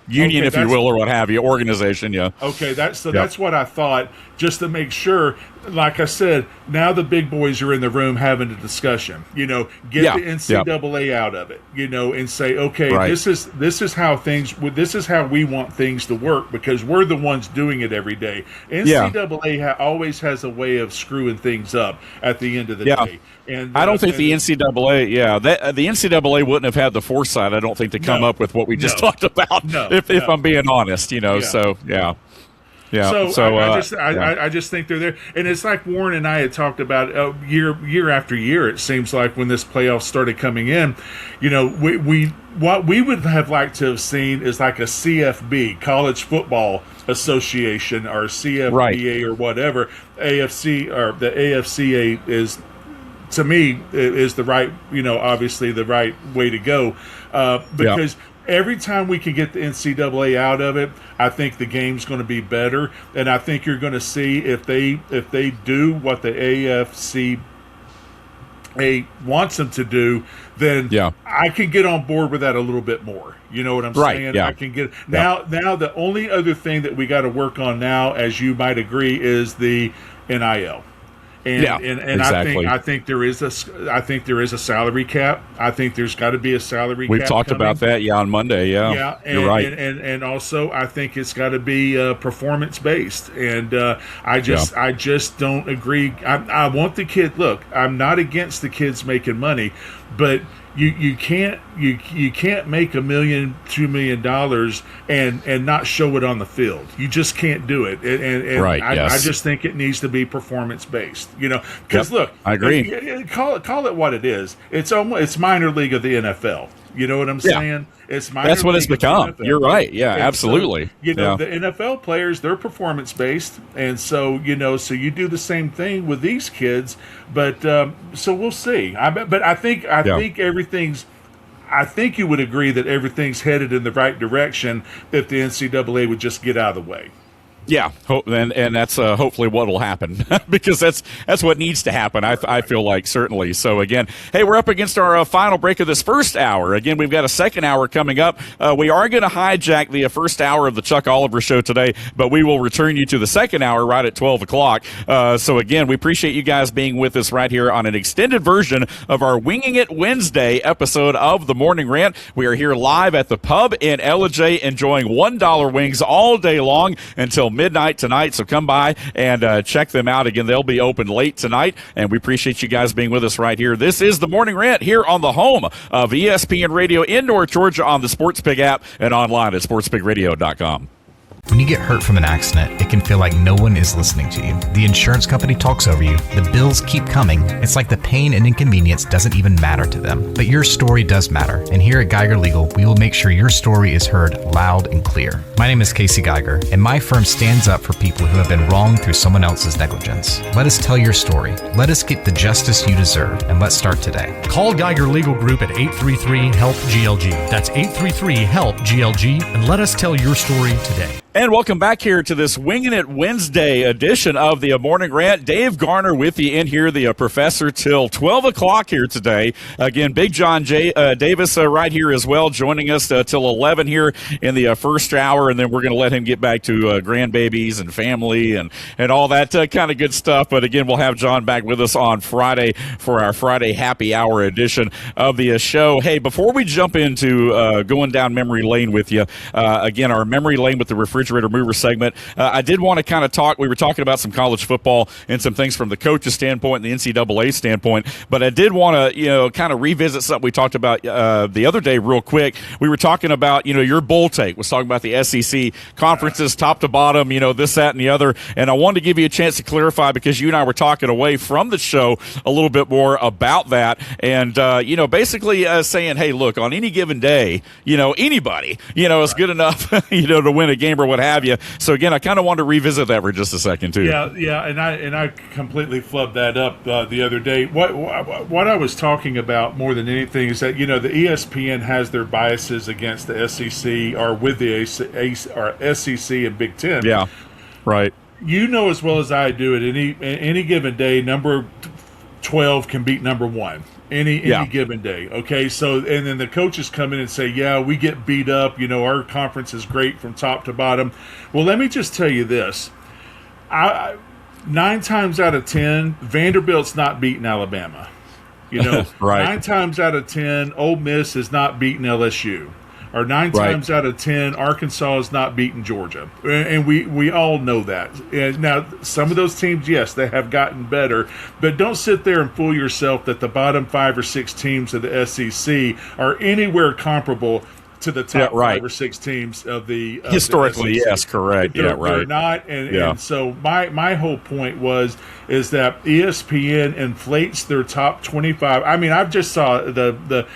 union, if you will, or what have you, organization. Yeah. Okay, that's what I thought, just to make sure. Like I said, now the big boys are in the room having a discussion. Get the NCAA out of it. And say, okay, right. this is how we want things to work, because we're the ones doing it every day. NCAA always has a way of screwing things up at the end of the day. And I don't think the NCAA, the NCAA wouldn't have had the foresight, I don't think, to come up with what we just talked about. If I'm being honest, So yeah. Yeah. So I just think they're there, and it's like Warren and I had talked about year after year. It seems like when this playoff started coming in, what we would have liked to have seen is like a CFB, College Football Association, or CFBA or whatever. AFC or the AFCA is, to me, is the right, obviously the right way to go, because. Every time we can get the NCAA out of it, I think the game's going to be better, and I think you're going to see if they do what the AFCA wants them to do, then I can get on board with that a little bit more. You know what I'm saying? Yeah. I can get now. The only other thing that we got to work on now, as you might agree, is the NIL. And exactly. I think there is a salary cap. I think there's got to be a salary cap. We've talked about that, on Monday. Yeah, you're right. And also, I think it's got to be performance based. And I just don't agree. I want the kid. Look, I'm not against the kids making money, but you can't make $1 million, $2 million and not show it on the field. You just can't do it. And I just think it needs to be performance based. Because look, I agree. Call it what it is. It's minor league of the NFL. You know what I'm saying? It's minor That's what league it's become. You're right. Yeah, and absolutely. So, the NFL players, they're performance based, and so so you do the same thing with these kids. But so we'll see. I think everything's. I think you would agree that everything's headed in the right direction if the NCAA would just get out of the way. Yeah, and that's hopefully what will happen because that's what needs to happen. I feel like, certainly. So again, hey, we're up against our final break of this first hour. Again, we've got a second hour coming up. We are going to hijack the first hour of the Chuck Oliver Show today, but we will return you to the second hour right at 12 o'clock. So again, we appreciate you guys being with us right here on an extended version of our Winging It Wednesday episode of the Morning Rant. We are here live at the pub in Ellijay, enjoying $1 wings all day long until midnight tonight, so come by and check them out. Again, they'll be open late tonight, and we appreciate you guys being with us right here. This is the Morning Rant here on the home of ESPN Radio in North Georgia on the SportsPig app and online at sportspigradio.com. When you get hurt from an accident, it can feel like no one is listening to you. The insurance company talks over you. The bills keep coming. It's like the pain and inconvenience doesn't even matter to them. But your story does matter. And here at Geiger Legal, we will make sure your story is heard loud and clear. My name is Casey Geiger, and my firm stands up for people who have been wronged through someone else's negligence. Let us tell your story. Let us get the justice you deserve, and let's start today. Call Geiger Legal Group at 833-HELP-GLG. That's 833-HELP-GLG, and let us tell your story today. And welcome back here to this Winging It Wednesday edition of the Morning Rant. Dave Garner with you in here, the professor, till 12 o'clock here today. Again, Big John Davis right here as well, joining us till 11 here in the first hour, and then we're going to let him get back to grandbabies and family and all that kind of good stuff. But again, we'll have John back with us on Friday for our Friday happy hour edition of the show. Hey, before we jump into going down memory lane with you, again, our memory lane with the refrigerator mover segment, I did want to kind of talk. We were talking about some college football and some things from the coach's standpoint and the NCAA standpoint, but I did want to kind of revisit something we talked about the other day real quick. We were talking about your bull take was talking about the SEC conferences top to bottom, this, that, and the other, and I wanted to give you a chance to clarify because you and I were talking away from the show a little bit more about that, and basically saying, hey, look, on any given day, anybody is good enough to win a game or what have you. So again, I kind of want to revisit that for just a second too. Yeah, and I completely flubbed that up the other day. What I was talking about more than anything is that the ESPN has their biases against the SEC or with the SEC and Big Ten. Yeah, right. As well as I do, at any given day, number 12 can beat number 1. any given day. Okay, so and then the coaches come in and say, yeah, we get beat up. Our conference is great from top to bottom. Well, let me just tell you this. 9 times out of 10, Vanderbilt's not beating Alabama. Right. 9 times out of 10, Ole Miss is not beating LSU. Or 9 times out of 10, Arkansas is not beating Georgia. And we all know that. And now, some of those teams, yes, they have gotten better. But don't sit there and fool yourself that the bottom 5 or 6 teams of the SEC are anywhere comparable to the top 5 or 6 teams of the historically, the SEC. yes, correct. They're not, and so my whole point is that ESPN inflates their top 25. I mean, I've just saw the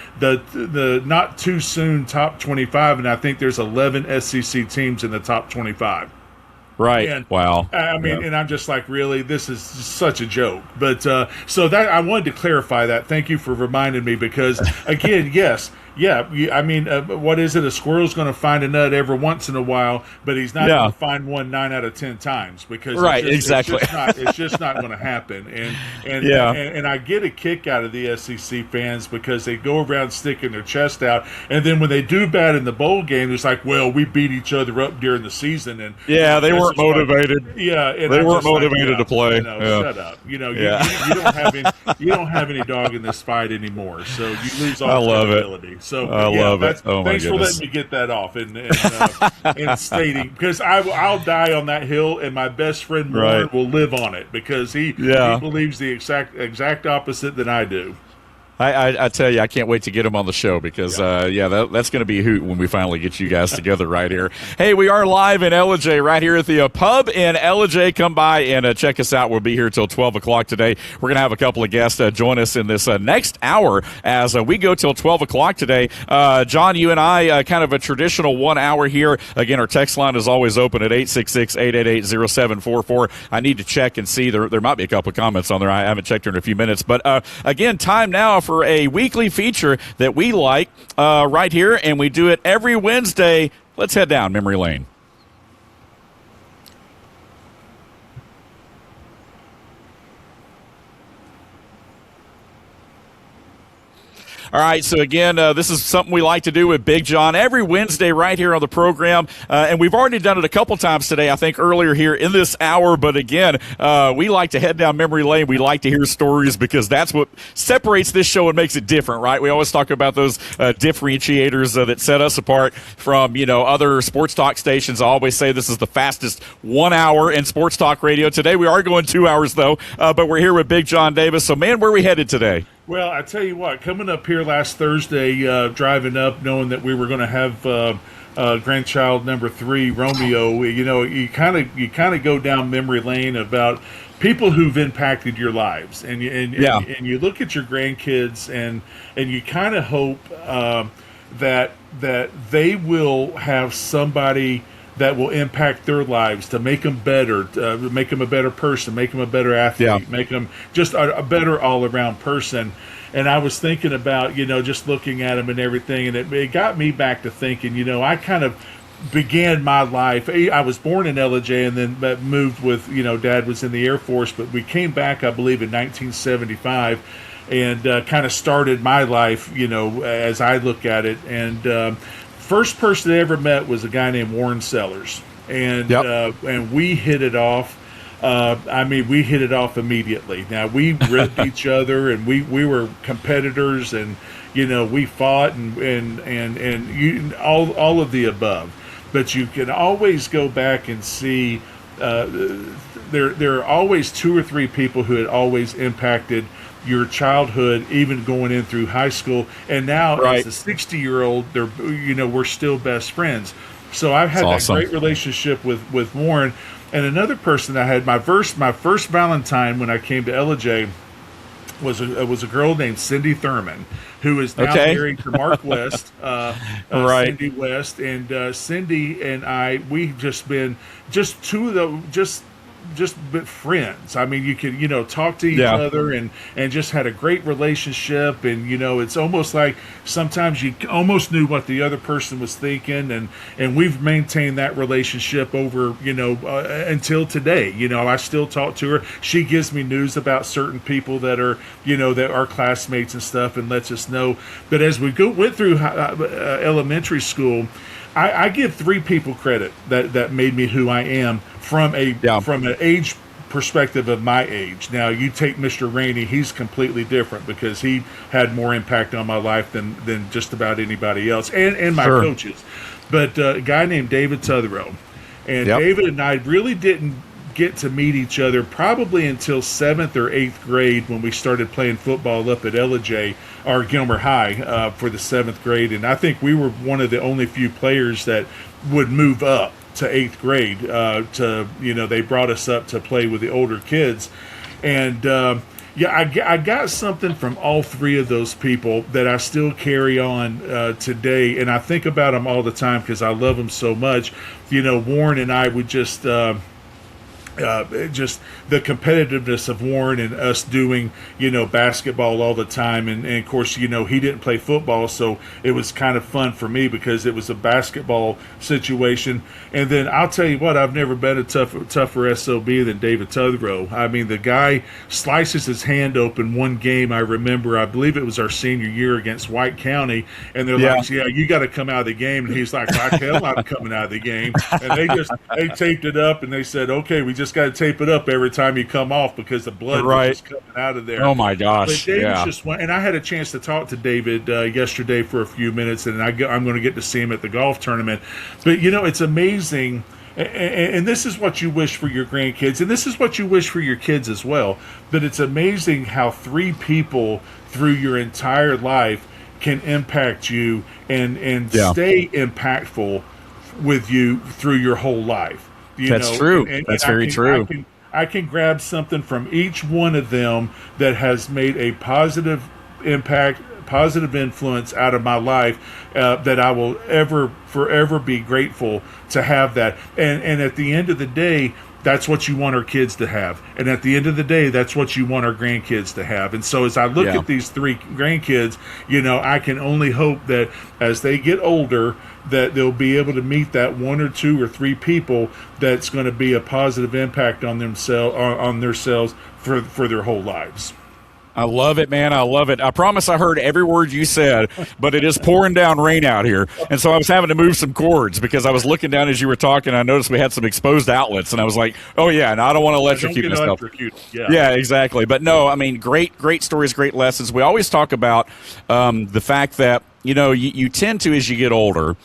not too soon top 25, and I think there's 11 SEC teams in the top 25. Right. And, wow. I mean, and I'm just like, really, this is such a joke. But so that I wanted to clarify that. Thank you for reminding me because, again, yes. Yeah, I mean, what is it? A squirrel's going to find a nut every once in a while, but he's not going to find one 9 out of 10 times because it's just not going to happen. And I get a kick out of the SEC fans because they go around sticking their chest out, and then when they do bad in the bowl game, it's like, well, we beat each other up during the season, and they weren't motivated. And they weren't motivated to play. Shut up. You don't have any dog in this fight anymore, so you lose all credibility. So I love it. Oh, thanks for letting me get that off and stating because I'll die on that hill and my best friend Warren will live on it because he believes the exact opposite than I do. I tell you, I can't wait to get him on the show because, that's going to be a hoot when we finally get you guys together right here. Hey, we are live in Ellijay right here at the pub in Ellijay. Come by and check us out. We'll be here till 12 o'clock today. We're going to have a couple of guests join us in this next hour as we go till 12 o'clock today. John, you and I, kind of a traditional 1 hour here. Again, our text line is always open at 866-888-0744. I need to check and see. There might be a couple of comments on there. I haven't checked here in a few minutes. But, again, time now for a weekly feature that we like right here, and we do it every Wednesday. Let's head down memory lane. All right, so again, this is something we like to do with Big John every Wednesday right here on the program, and we've already done it a couple times today, I think, earlier here in this hour, but again, we like to head down memory lane. We like to hear stories because that's what separates this show and makes it different, right? We always talk about those differentiators that set us apart from, other sports talk stations. I always say this is the fastest 1 hour in sports talk radio. Today we are going 2 hours, though, but we're here with Big John Davis. So, man, where are we headed today? Well, I tell you what, coming up here last Thursday, driving up, knowing that we were going to have grandchild number 3, Romeo, you kind of go down memory lane about people who've impacted your lives, and you look at your grandkids, and you kind of hope that they will have somebody that will impact their lives to make them better, make them a better person, make them a better athlete, make them just a better all-around person. And I was thinking about, just looking at them and everything, and it got me back to thinking, I kind of began my life. I was born in Ellijay and then moved with, Dad was in the Air Force, but we came back, I believe, in 1975 and kind of started my life, as I look at it. And first person I ever met was a guy named Warren Sellers, and we hit it off. We hit it off immediately. Now, we ripped each other, and we were competitors, and we fought and all of the above. But you can always go back and see there are always 2 or 3 people who had always impacted your childhood, even going in through high school, and now as a 60-year-old, we're still best friends. So I've had that great relationship with Warren, and another person I had my first Valentine when I came to Ellijay was a girl named Cindy Thurman, who is now married to Mark West, Cindy West, and Cindy and I, we've just been just friends. I mean, you could, talk to each other and just had a great relationship. And, it's almost like sometimes you almost knew what the other person was thinking. And we've maintained that relationship over, until today. I still talk to her. She gives me news about certain people that are, that are classmates and stuff, and lets us know. But as we went through elementary school, I give 3 people credit that made me who I am from an age perspective of my age. Now, you take Mr. Rainey, he's completely different because he had more impact on my life than just about anybody else, and my coaches. But a guy named David Tutherow, and David and I really didn't get to meet each other probably until 7th or 8th grade when we started playing football up at Ellijay or Gilmer High for the 7th grade. And I think we were one of the only few players that would move up to 8th grade they brought us up to play with the older kids. And I got something from all 3 of those people that I still carry on today. And I think about them all the time because I love them so much. Warren and I would just the competitiveness of Warren and us doing, basketball all the time. And of course, he didn't play football, so it was kind of fun for me because it was a basketball situation. And then I'll tell you what, I've never been a tougher SOB than David Tutherow. I mean, the guy slices his hand open one game. I believe it was our senior year against White County, and they're like, you got to come out of the game. And he's like, hell, I'm coming out of the game. And they taped it up, and they said, okay, we just got to tape it up every time you come off because the blood was just coming out of there. Oh my gosh! But David just went, and I had a chance to talk to David yesterday for a few minutes, and I'm going to get to see him at the golf tournament. But it's amazing, and this is what you wish for your grandkids, and this is what you wish for your kids as well. But it's amazing how 3 people through your entire life can impact you and stay impactful with you through your whole life. That's true. That's very true. I can grab something from each one of them that has made a positive impact, positive influence out of my life that I will forever be grateful to have that. And at the end of the day, that's what you want our kids to have. And at the end of the day, that's what you want our grandkids to have. And so as I look at these 3 grandkids, I can only hope that as they get older, that they'll be able to meet that 1 or 2 or 3 people that's going to be a positive impact on themselves for their whole lives. I love it, man. I love it. I promise I heard every word you said, but it is pouring down rain out here. And so I was having to move some cords because I was looking down as you were talking. I noticed we had some exposed outlets, and I was like, oh, yeah, and I don't want to electrocute myself. Yeah, exactly. But no, I mean, great stories, great lessons. We always talk about the fact that, you tend to, as you get older,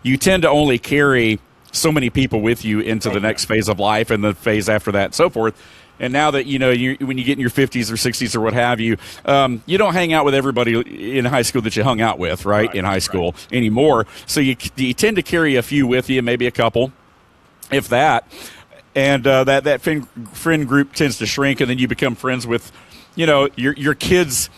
you tend to only carry so many people with you into the next phase of life and the phase after that and so forth. And now that, when you get in your 50s or 60s or what have you, you don't hang out with everybody in high school that you hung out with, right in high school anymore. So you tend to carry a few with you, maybe a couple, if that. And that friend group tends to shrink, and then you become friends with, your kids'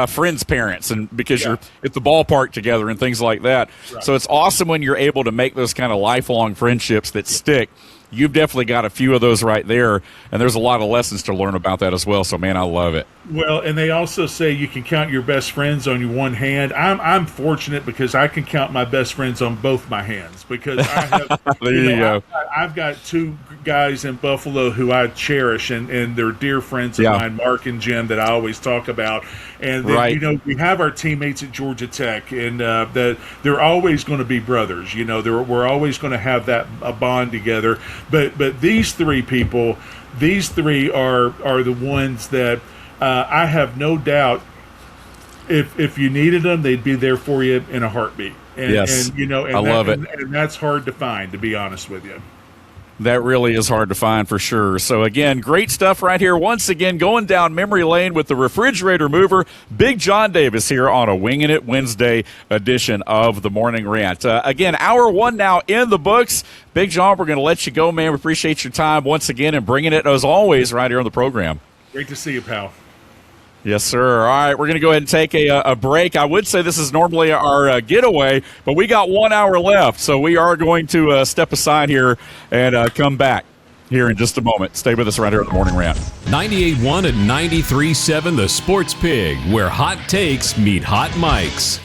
friends' parents, and because you're at the ballpark together and things like that. Right. So it's awesome when you're able to make those kind of lifelong friendships that stick. You've definitely got a few of those right there, and there's a lot of lessons to learn about that as well. So, man, I love it. Well, and they also say you can count your best friends on your one hand. I'm fortunate because I can count my best friends on both my hands because I have. There you go. I've got 2 guys in Buffalo who I cherish, and they're dear friends of mine, Mark and Jim, that I always talk about. And then, we have our teammates at Georgia Tech, and that they're always going to be brothers. We're always going to have a bond together. But these 3 people, these 3 are the ones that I have no doubt if you needed them, they'd be there for you in a heartbeat. And I love it. And that's hard to find, to be honest with you. That really is hard to find for sure. So, again, great stuff right here. Once again, going down memory lane with the refrigerator mover, Big John Davis here on a Winging It Wednesday edition of the Morning Rant. Again, hour 1 now in the books. Big John, we're going to let you go, man. We appreciate your time once again and bringing it, as always, right here on the program. Great to see you, pal. Yes, sir. All right, we're going to go ahead and take a break. I would say this is normally our getaway, but we got 1 hour left, so we are going to step aside here and come back. here in just a moment. Stay with us right here at the Morning Rant. 98.1 and 93.7 The Sports Pig, where hot takes meet hot mics.